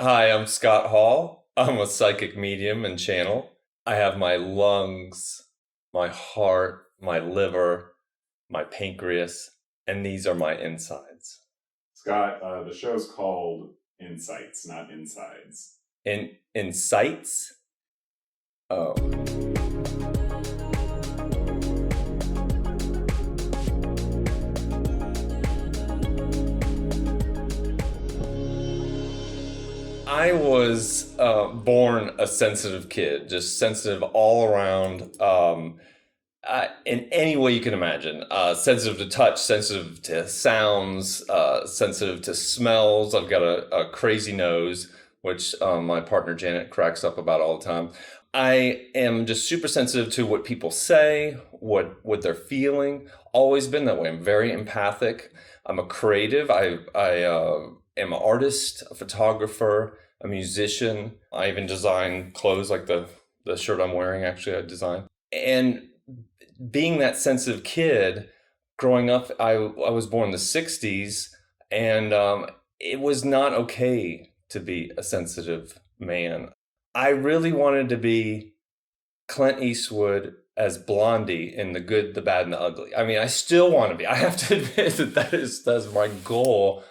Hi, I'm Scott Hall. I'm a psychic medium and channel. I have my lungs, my heart, my liver, my pancreas, and these are my insides. Scott, the show's called Insights, not Insides. Insights? Oh. I was born a sensitive kid, just sensitive all around. In any way you can imagine. Sensitive to touch, sensitive to sounds, sensitive to smells. I've got a crazy nose, which my partner Janet cracks up about all the time. I am just super sensitive to what people say, what they're feeling. Always been that way. I'm very empathic. I'm a creative. I am an artist, a photographer, a musician. I even design clothes like the shirt I'm wearing. Actually, I designed. And being that sensitive kid growing up, I was born in the 60s, and it was not okay to be a sensitive man. I really wanted to be Clint Eastwood as Blondie in The Good, the Bad, and the Ugly. I mean, I still want to be. I have to admit that's my goal,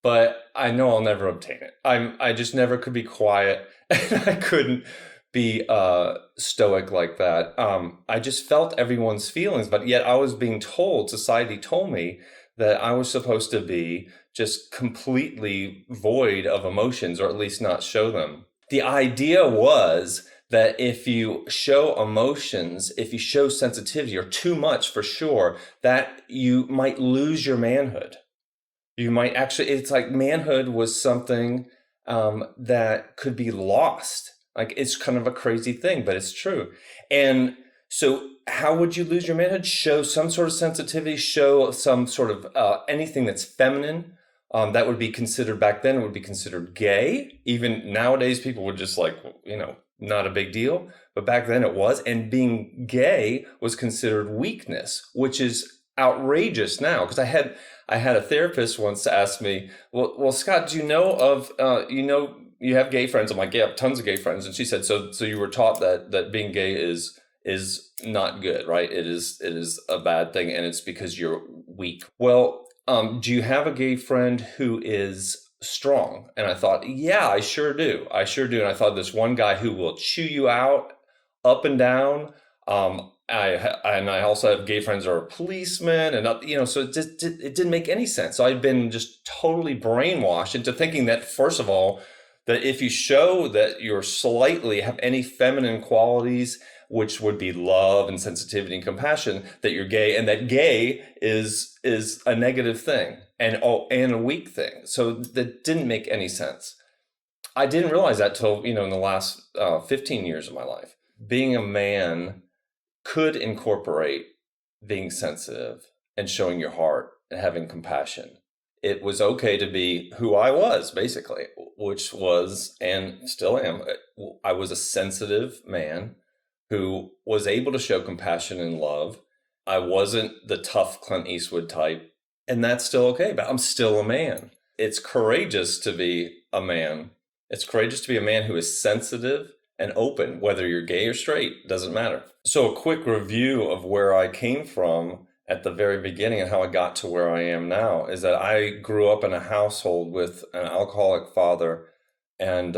but I know I'll never obtain it. I just never could be quiet, and I couldn't be stoic like that. I just felt everyone's feelings, but yet I was being told, society told me that I was supposed to be just completely void of emotions, or at least not show them. The idea was that if you show emotions, if you show sensitivity, or too much for sure, that you might lose your manhood. You might actually, it's like manhood was something that could be lost. Like it's kind of a crazy thing, but it's true. And so, how would you lose your manhood? Show some sort of sensitivity, show some sort of anything that's feminine. That would be considered back then, it would be considered gay. Even nowadays, people would just like, not a big deal. But back then it was. And being gay was considered weakness, which is outrageous now. Because I had a therapist once ask me, well, Scott, do you know of, you have gay friends? I'm like, yeah, I have tons of gay friends. And she said, so you were taught that being gay is not good, right? It is a bad thing, and it's because you're weak. Well, do you have a gay friend who is strong? And I thought, yeah, I sure do. I sure do. And I thought this one guy who will chew you out up and down. I also have gay friends that are policemen, and so it didn't make any sense. So I'd been just totally brainwashed into thinking that, first of all, that if you show that you're slightly have any feminine qualities, which would be love and sensitivity and compassion, that you're gay, and that gay is a negative thing and a weak thing. So that didn't make any sense. I didn't realize that till in the last 15 years of my life. Being a man could incorporate being sensitive and showing your heart and having compassion. It was okay to be who I was, basically, which was, and still am, I was a sensitive man who was able to show compassion and love. I wasn't the tough Clint Eastwood type, and that's still okay, but I'm still a man. It's courageous to be a man. It's courageous to be a man who is sensitive and open, whether you're gay or straight, doesn't matter. So a quick review of where I came from at the very beginning and how I got to where I am now is that I grew up in a household with an alcoholic father and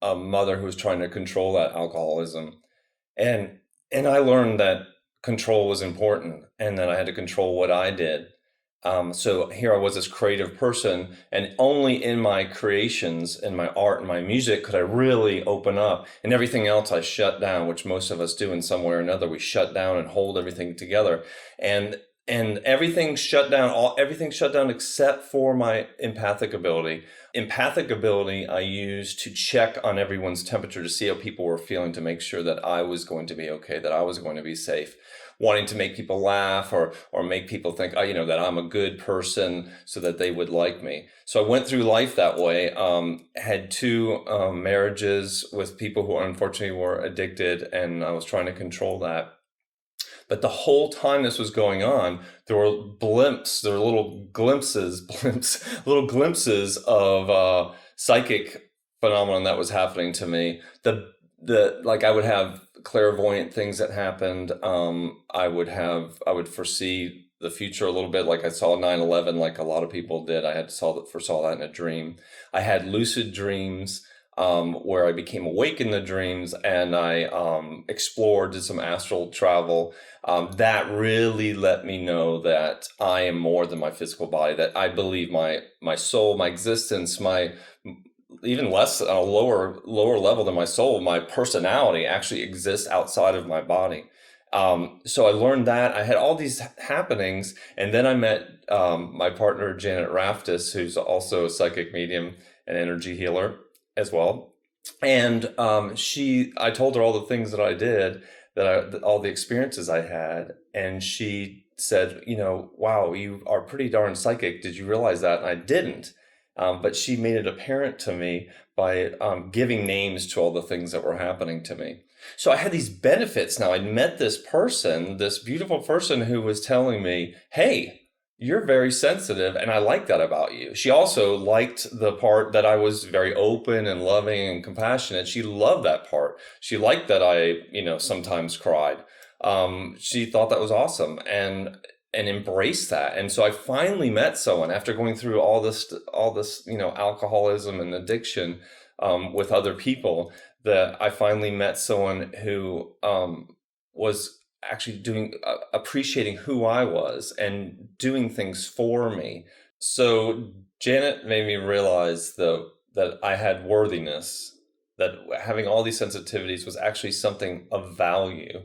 a mother who was trying to control that alcoholism. And I learned that control was important and that I had to control what I did. So here I was, this creative person, and only in my creations, in my art and my music, could I really open up. And everything else I shut down, which most of us do in some way or another. We shut down and hold everything together, and everything shut down. Everything shut down except for my empathic ability. Empathic ability I used to check on everyone's temperature to see how people were feeling, to make sure that I was going to be okay, that I was going to be safe, wanting to make people laugh or make people think, that I'm a good person so that they would like me. So I went through life that way. Had two marriages with people who unfortunately were addicted, and I was trying to control that. But the whole time this was going on, there were blimps, there were little glimpses of psychic phenomenon that was happening to me. The like I would have clairvoyant things that happened. I would foresee the future a little bit, like I saw 9/11, like a lot of people did. I had saw that foresaw that in a dream. I had lucid dreams, where I became awake in the dreams, and I explored, did some astral travel. That really let me know that I am more than my physical body. That I believe my soul, my existence, my even less on a lower level than my soul, my personality actually exists outside of my body. So I learned that. I had all these happenings, and then I met my partner Janet Raftis, who's also a psychic medium and energy healer as well. And I told her all the things that I did, all the experiences I had, and she said, wow, you are pretty darn psychic. Did you realize that? And I didn't. But she made it apparent to me by giving names to all the things that were happening to me. So I had these benefits now. I'd met this person, this beautiful person who was telling me, hey, you're very sensitive, and I like that about you. She also liked the part that I was very open and loving and compassionate. She loved that part. She liked that I, sometimes cried. She thought that was awesome. And embrace that. And so I finally met someone after going through all this, alcoholism and addiction, with other people, that I finally met someone who, was actually appreciating who I was and doing things for me. So Janet made me realize, though, that I had worthiness, that having all these sensitivities was actually something of value.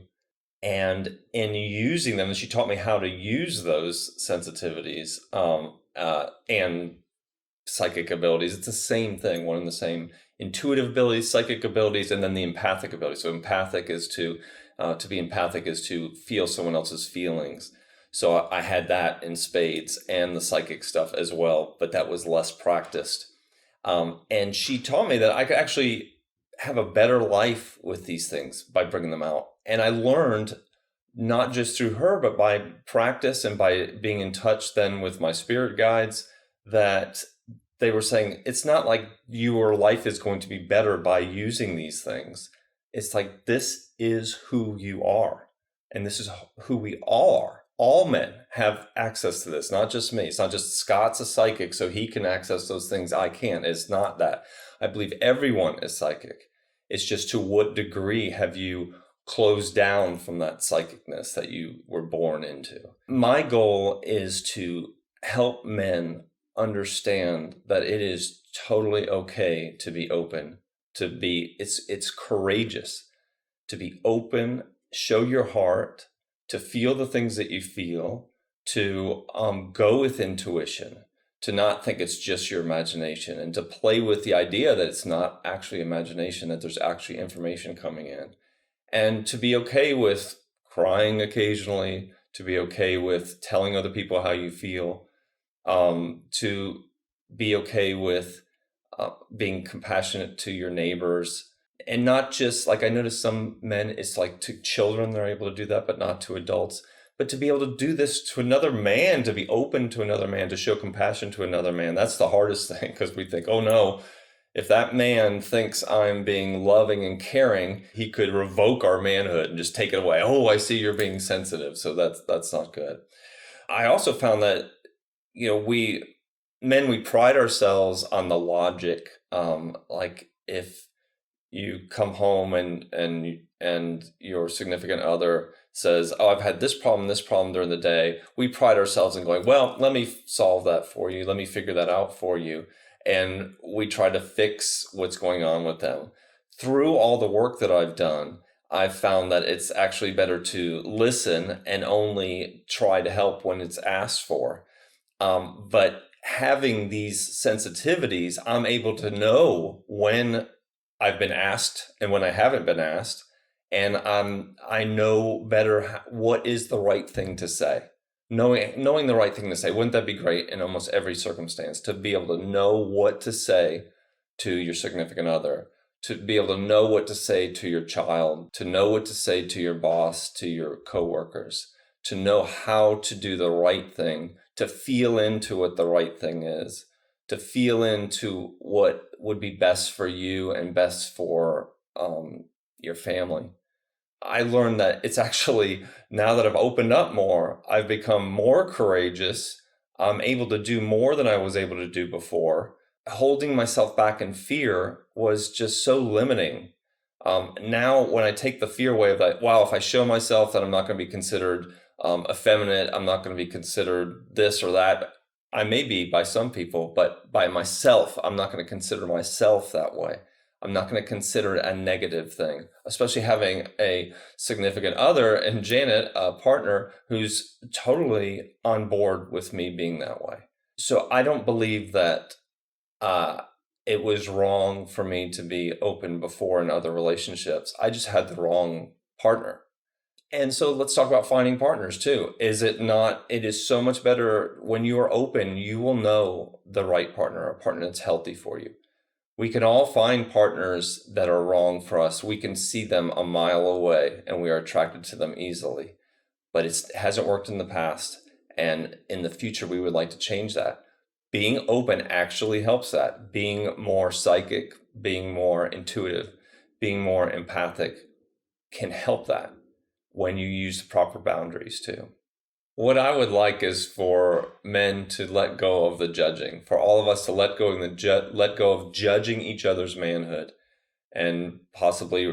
And in using them, and she taught me how to use those sensitivities, and psychic abilities. It's the same thing, one and the same. Intuitive abilities, psychic abilities, and then the empathic ability. So empathic is to be empathic is to feel someone else's feelings. So I had that in spades, and the psychic stuff as well, but that was less practiced. And she taught me that I could actually have a better life with these things by bringing them out. And I learned, not just through her, but by practice and by being in touch then with my spirit guides, that they were saying it's not like your life is going to be better by using these things. It's like, this is who you are, and this is who we all are. All men have access to this, not just me. It's not just Scott's a psychic, so he can access those things I can't. It's not that. I believe everyone is psychic. It's just, to what degree have you closed down from that psychicness that you were born into? My goal is to help men understand that it is totally okay to be open, it's courageous to be open, show your heart, to feel the things that you feel, to go with intuition, to not think it's just your imagination, and to play with the idea that it's not actually imagination, that there's actually information coming in, and to be okay with crying occasionally, to be okay with telling other people how you feel, to be okay with being compassionate to your neighbors. And not just, like, I notice some men, it's like to children, they're able to do that, but not to adults. But to be able to do this to another man, to be open to another man, to show compassion to another man, that's the hardest thing, because we think, oh no, if that man thinks I'm being loving and caring, he could revoke our manhood and just take it away. Oh, I see you're being sensitive. So that's not good. I also found that, we pride ourselves on the logic. Like, if you come home and your significant other says, oh, I've had this problem during the day, we pride ourselves in going, well, let me solve that for you. Let me figure that out for you. And we try to fix what's going on with them. Through all the work that I've done, I've found that it's actually better to listen and only try to help when it's asked for. But having these sensitivities, I'm able to know when I've been asked and when I haven't been asked. And I know better what is the right thing to say. Knowing the right thing to say, wouldn't that be great in almost every circumstance, to be able to know what to say to your significant other, to be able to know what to say to your child, to know what to say to your boss, to your coworkers, to know how to do the right thing, to feel into what the right thing is, to feel into what would be best for you and best for your family. I learned that it's actually, now that I've opened up more, I've become more courageous. I'm able to do more than I was able to do before. Holding myself back in fear was just so limiting. Now, when I take the fear away of that, wow, if I show myself that I'm not going to be considered effeminate, I'm not going to be considered this or that. I may be by some people, but by myself, I'm not going to consider myself that way. I'm not going to consider it a negative thing, especially having a significant other and Janet, a partner who's totally on board with me being that way. So I don't believe that it was wrong for me to be open before in other relationships. I just had the wrong partner. And so let's talk about finding partners too. Is it not? It is so much better when you are open, you will know the right partner, a partner that's healthy for you. We can all find partners that are wrong for us. We can see them a mile away and we are attracted to them easily. But it hasn't worked in the past. And in the future, we would like to change that. Being open actually helps that. Being more psychic, being more intuitive, being more empathic can help that when you use the proper boundaries too. What I would like is for men to let go of the judging, for all of us to let go of judging each other's manhood, and possibly,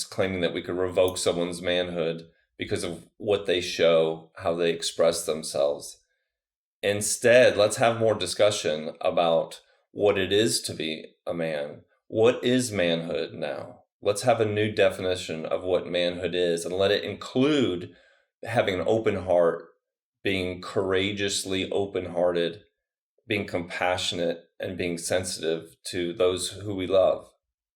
claiming that we could revoke someone's manhood because of what they show, how they express themselves. Instead, let's have more discussion about what it is to be a man. What is manhood now? Let's have a new definition of what manhood is and let it include having an open heart, being courageously open-hearted, being compassionate, and being sensitive to those who we love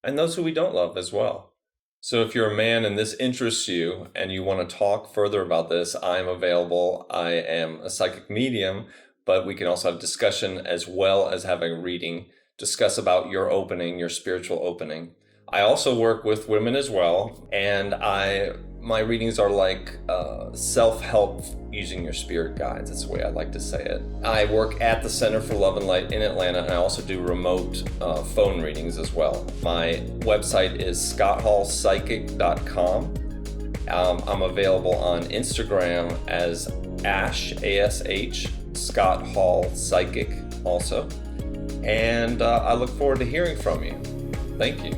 and those who we don't love as well. So if you're a man and this interests you and you want to talk further about this, I'm available. I am a psychic medium, but we can also have discussion as well as having a reading, discuss about your opening, your spiritual opening. I also work with women as well, and my readings are like self-help using your spirit guides. That's the way I like to say it. I work at the Center for Love and Light in Atlanta, and I also do remote phone readings as well. My website is scotthallpsychic.com. I'm available on Instagram as Ash, A-S-H, Scott Hall Psychic also. And I look forward to hearing from you. Thank you.